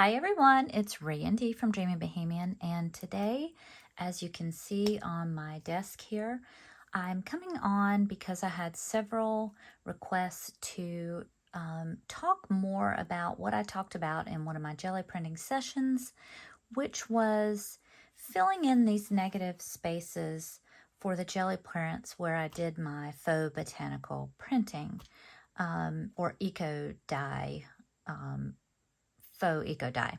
Hi everyone, it's Randy from Dreaming Bohemian, and today, as you can see on my desk here, I'm coming on because I had several requests to talk more about what I talked about in one of my jelly printing sessions, which was filling in these negative spaces for the jelly prints where I did my faux botanical printing or eco dye faux eco dye.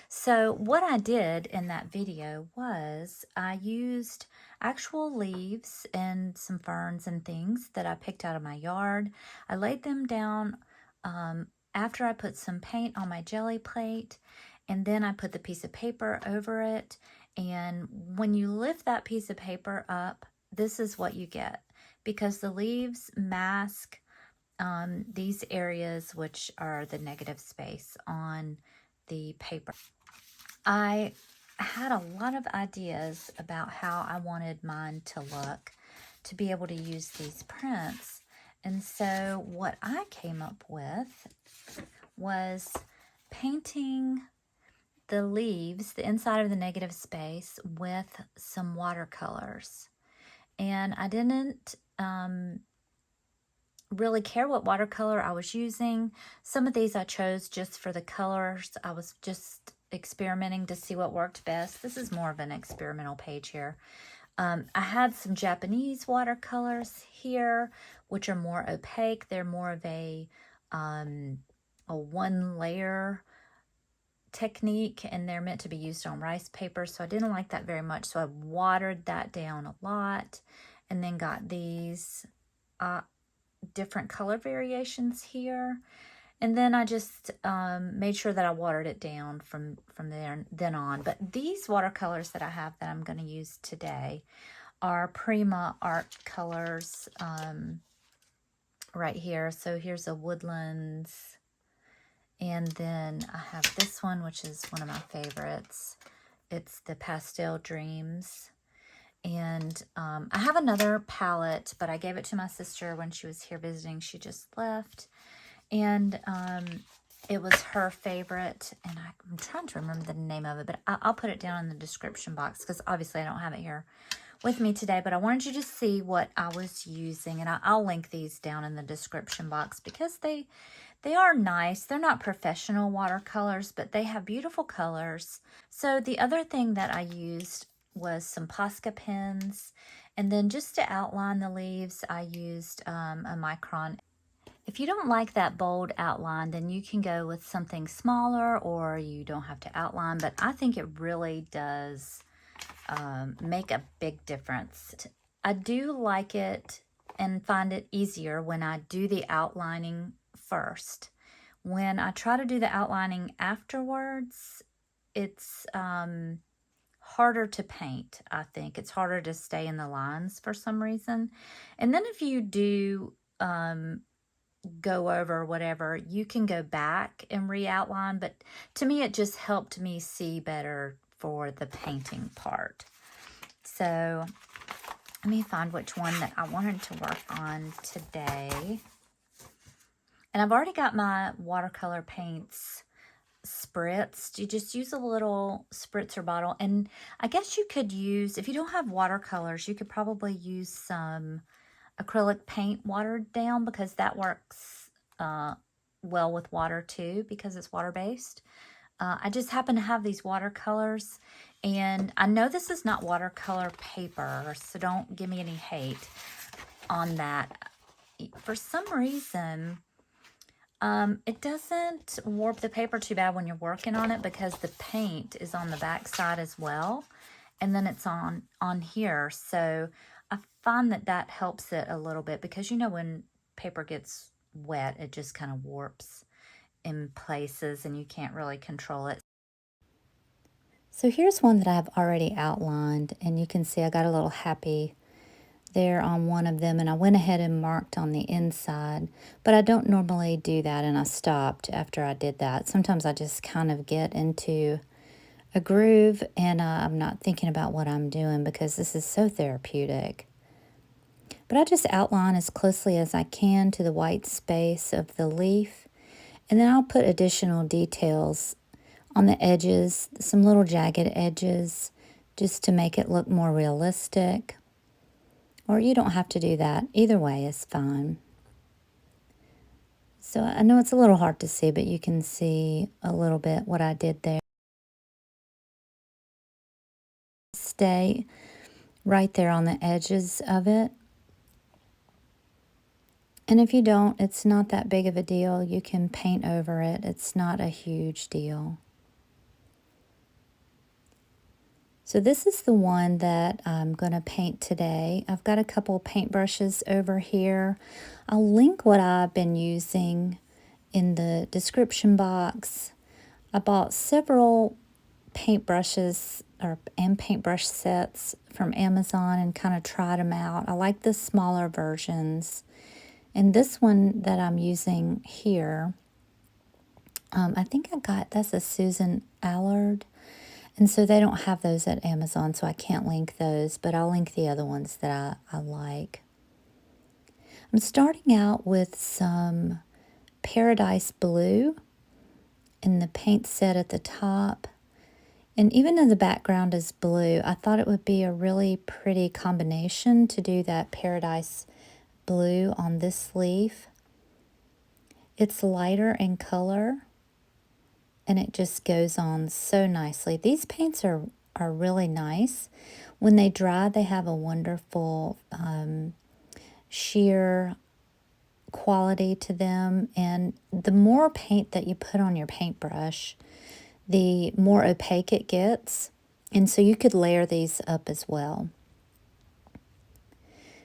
So what I did in that video was I used actual leaves and some ferns and things that I picked out of my yard. I laid them down after I put some paint on my jelly plate, and then I put the piece of paper over it. And when you lift that piece of paper up, this is what you get, because the leaves mask these areas which are the negative space on the paper. I had a lot of ideas about how I wanted mine to look to be able to use these prints. And so what I came up with was painting the leaves, the inside of the negative space, with some watercolors. And I didn't really care what watercolor I was using. Some of these I chose just for the colors. I was just experimenting to see what worked best. This is more of an experimental page here. I had some Japanese watercolors here, which are more opaque. They're more of a one layer technique, and they're meant to be used on rice paper, so I didn't like that very much, so I watered that down a lot, and then got these different color variations here, and then I just made sure that I watered it down from then on. But these watercolors that I have that I'm going to use today are Prima Art colors right here. So here's a Woodlands, and then I have this one, which is one of my favorites. It's the Pastel Dreams. And I have another palette, but I gave it to my sister when she was here visiting. She just left. And it was her favorite. And I'm trying to remember the name of it, but I'll put it down in the description box because obviously I don't have it here with me today. But I wanted you to see what I was using. And I'll link these down in the description box because they are nice. They're not professional watercolors, but they have beautiful colors. So the other thing that I used was some posca pens, and then just to outline the leaves I used a micron. If you don't like that bold outline, then you can go with something smaller, or you don't have to outline, but I think it really does make a big difference. I do like it and find it easier when I do the outlining first. When I try to do the outlining afterwards, it's harder to paint, I think. It's harder to stay in the lines for some reason. And then if you do go over whatever, you can go back and re-outline. But to me, it just helped me see better for the painting part. So let me find which one that I wanted to work on today. And I've already got my watercolor paints spritzed. You just use a little spritzer bottle, and I guess you could use, if you don't have watercolors, you could probably use some acrylic paint watered down, because that works well with water too, because it's water-based. I just happen to have these watercolors, and I know this is not watercolor paper, so don't give me any hate on that. For some reason, it doesn't warp the paper too bad when you're working on it, because the paint is on the back side as well, and then it's on here. So I find that helps it a little bit, because you know when paper gets wet, it just kind of warps in places and you can't really control it. So here's one that I've already outlined, and you can see I got a little happy there on one of them, and I went ahead and marked on the inside, but I don't normally do that, and I stopped after I did that. Sometimes I just kind of get into a groove, and I'm not thinking about what I'm doing, because this is so therapeutic. But I just outline as closely as I can to the white space of the leaf, and then I'll put additional details on the edges, some little jagged edges, just to make it look more realistic. Or you don't have to do that. Either way is fine. So I know it's a little hard to see, but you can see a little bit what I did there. Stay right there on the edges of it. And if you don't, it's not that big of a deal. You can paint over it. It's not a huge deal. So this is the one that I'm going to paint today. I've got a couple paintbrushes over here. I'll link what I've been using in the description box. I bought several paintbrushes and paintbrush sets from Amazon and kind of tried them out. I like the smaller versions. And this one that I'm using here, I think that's a Susan Allard. And so they don't have those at Amazon, so I can't link those, but I'll link the other ones that I like. I'm starting out with some Paradise Blue in the paint set at the top. And even though the background is blue, I thought it would be a really pretty combination to do that Paradise Blue on this leaf. It's lighter in color, and it just goes on so nicely. These paints are really nice. When they dry, they have a wonderful sheer quality to them. And the more paint that you put on your paintbrush, the more opaque it gets. And so you could layer these up as well.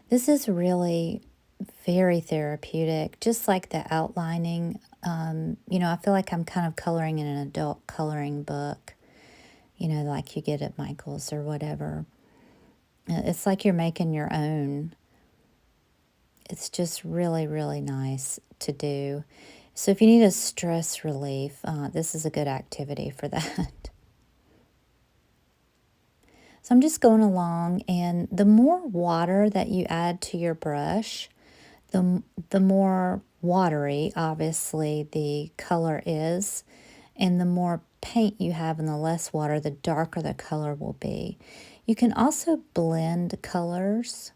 This is really very therapeutic, just like the outlining. I feel like I'm kind of coloring in an adult coloring book, like you get at Michael's or whatever. It's like you're making your own. It's just really, really nice to do. So if you need a stress relief, this is a good activity for that. So I'm just going along, and the more water that you add to your brush, the more watery, obviously, the color is, and the more paint you have and the less water, the darker the color will be. You can also blend colors,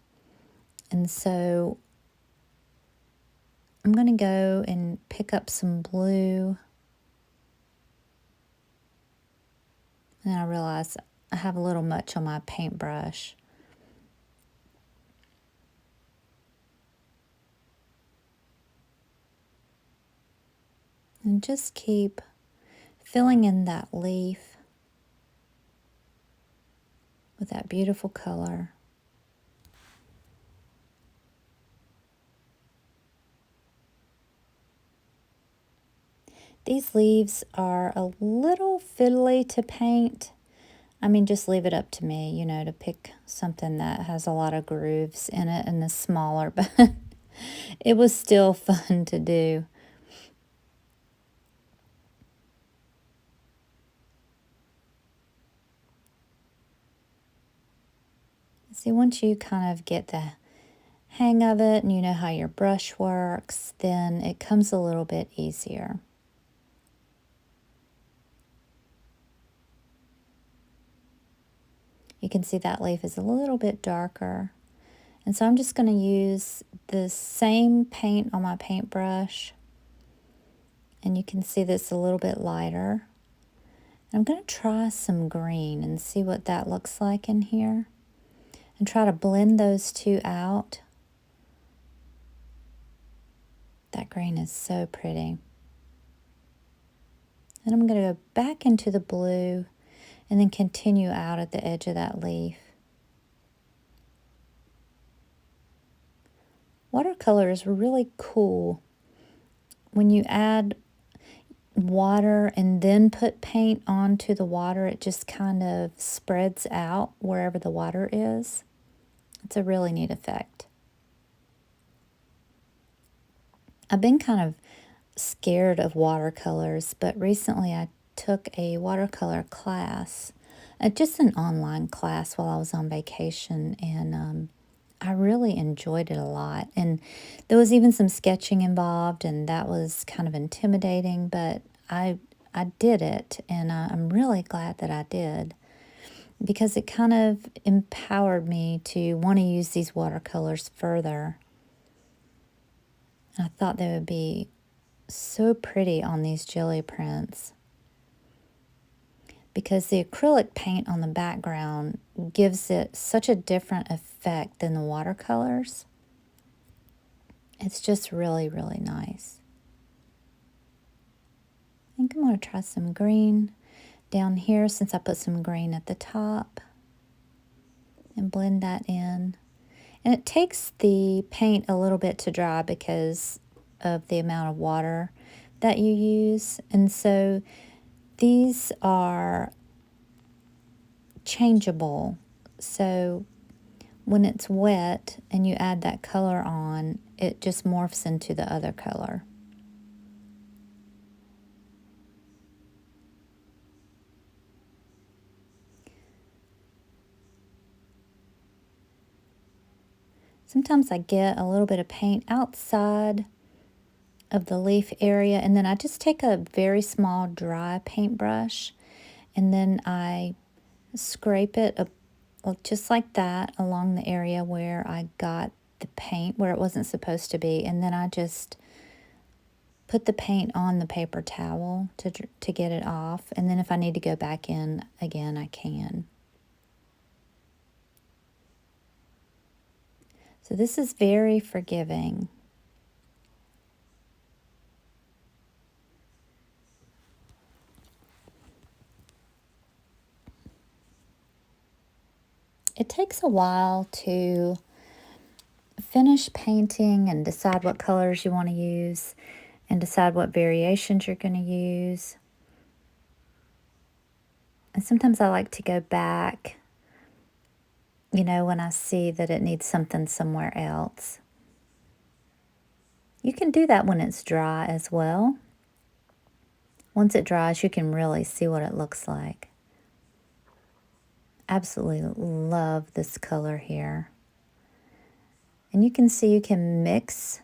and so I'm going to go and pick up some blue, and then I realize I have a little much on my paintbrush. And just keep filling in that leaf with that beautiful color. These leaves are a little fiddly to paint. I mean, just leave it up to me, to pick something that has a lot of grooves in it and is smaller, but it was still fun to do. See, once you kind of get the hang of it and you know how your brush works, then it comes a little bit easier. You can see that leaf is a little bit darker. And so I'm just going to use the same paint on my paintbrush. And you can see this a little bit lighter. I'm going to try some green and see what that looks like in here. And try to blend those two out. That green is so pretty. And I'm going to go back into the blue and then continue out at the edge of that leaf. Watercolor is really cool. When you add water and then put paint onto the water, it just kind of spreads out wherever the water is. It's a really neat effect. I've been kind of scared of watercolors, but recently I took a watercolor class, just an online class while I was on vacation, and I really enjoyed it a lot. And there was even some sketching involved, and that was kind of intimidating, but I I did it, and I'm really glad that I did, because it kind of empowered me to want to use these watercolors further. And I thought they would be so pretty on these Gelli prints, because the acrylic paint on the background gives it such a different effect than the watercolors. It's just really, really nice. I think I'm going to try some green down here, since I put some green at the top, and blend that in. And it takes the paint a little bit to dry because of the amount of water that you use. And so these are changeable. So when it's wet and you add that color on, it just morphs into the other color. Sometimes I get a little bit of paint outside of the leaf area, and then I just take a very small dry paintbrush, and then I scrape it just like that along the area where I got the paint, where it wasn't supposed to be, and then I just put the paint on the paper towel to get it off, and then if I need to go back in again, I can. So this is very forgiving. It takes a while to finish painting and decide what colors you want to use and decide what variations you're going to use. And sometimes I like to go back, when I see that it needs something somewhere else. You can do that when it's dry as well. Once it dries, you can really see what it looks like. Absolutely love this color here. And you can see you can mix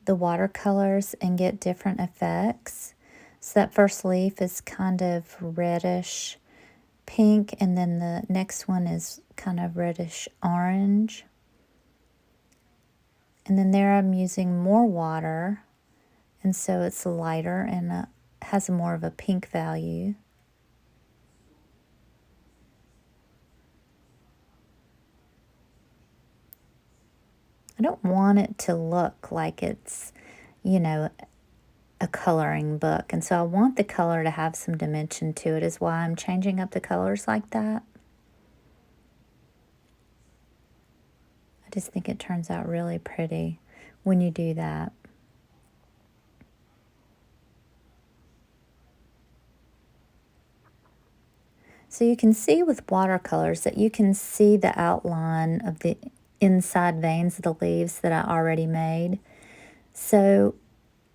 the watercolors and get different effects. So that first leaf is kind of reddish pink, and then the next one is kind of reddish orange. And then there I'm using more water, and so it's lighter and has more of a pink value. I don't want it to look like it's, a coloring book. And so I want the color to have some dimension to it, is why I'm changing up the colors like that. I just think it turns out really pretty when you do that. So you can see with watercolors that you can see the outline of the inside veins of the leaves that I already made. So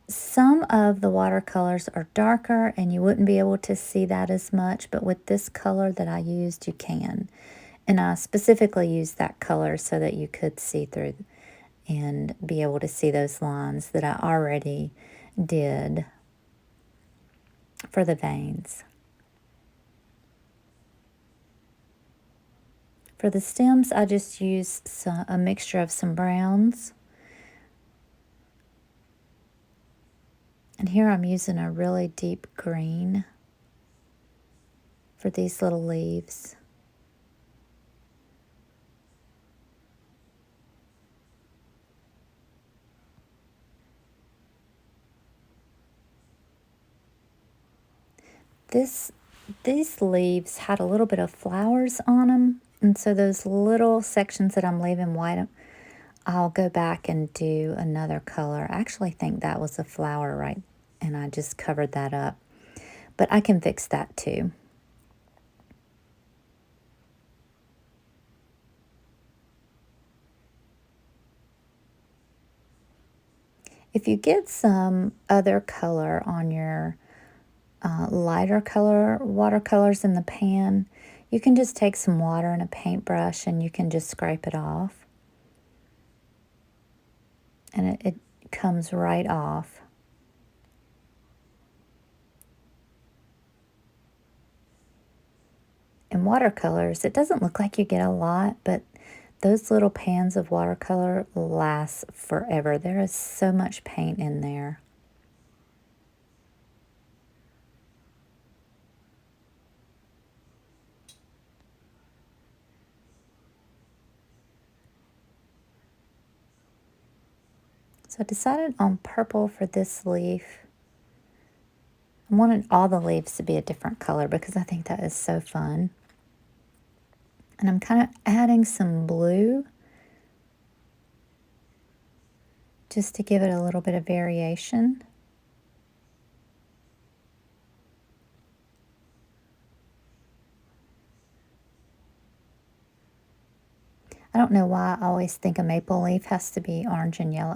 some of the watercolors are darker and you wouldn't be able to see that as much, but with this color that I used, you can. And I specifically used that color so that you could see through and be able to see those lines that I already did for the veins. For the stems, I just used a mixture of some browns. And here I'm using a really deep green for these little leaves. These leaves had a little bit of flowers on them, and so those little sections that I'm leaving white, I'll go back and do another color. I actually think that was a flower, right? And I just covered that up. But I can fix that too. If you get some other color on your lighter color watercolors in the pan, you can just take some water and a paintbrush and you can just scrape it off. And it comes right off. And watercolors, it doesn't look like you get a lot, but those little pans of watercolor last forever. There is so much paint in there. So I decided on purple for this leaf. I wanted all the leaves to be a different color because I think that is so fun. And I'm kind of adding some blue just to give it a little bit of variation. I don't know why I always think a maple leaf has to be orange and yellow.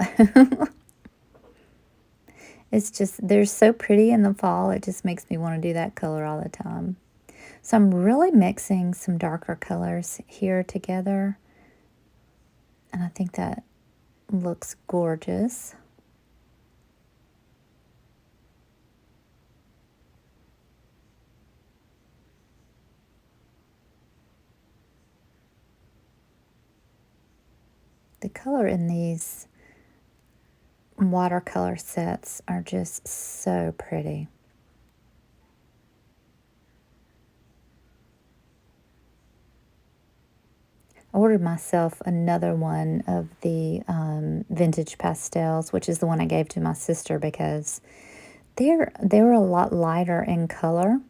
It's just, they're so pretty in the fall. It just makes me want to do that color all the time. So I'm really mixing some darker colors here together. And I think that looks gorgeous. The color in these watercolor sets are just so pretty. I ordered myself another one of the vintage pastels, which is the one I gave to my sister because they were a lot lighter in color.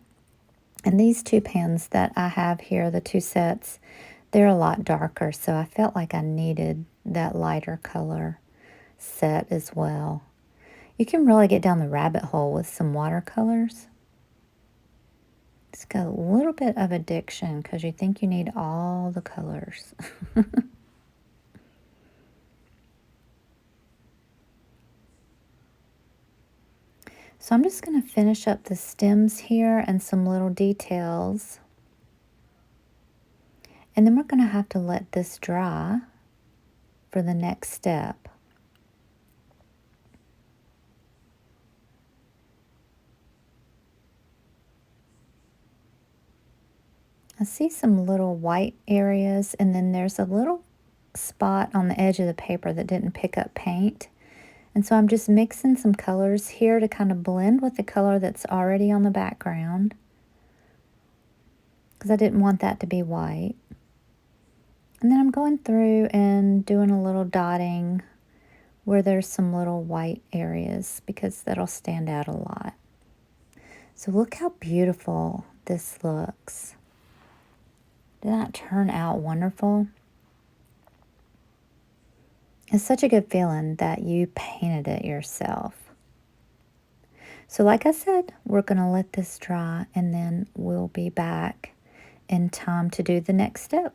And these two pans that I have here, the two sets, they're a lot darker. So I felt like I needed that lighter color set as well. You can really get down the rabbit hole with some watercolors. It's got a little bit of addiction because you think you need all the colors. So I'm just going to finish up the stems here and some little details. And then we're going to have to let this dry for the next step. I see some little white areas, and then there's a little spot on the edge of the paper that didn't pick up paint. And so I'm just mixing some colors here to kind of blend with the color that's already on the background, because I didn't want that to be white. And then I'm going through and doing a little dotting where there's some little white areas because that'll stand out a lot. So look how beautiful this looks. Did that turn out wonderful? It's such a good feeling that you painted it yourself. So like I said, we're going to let this dry and then we'll be back in time to do the next step.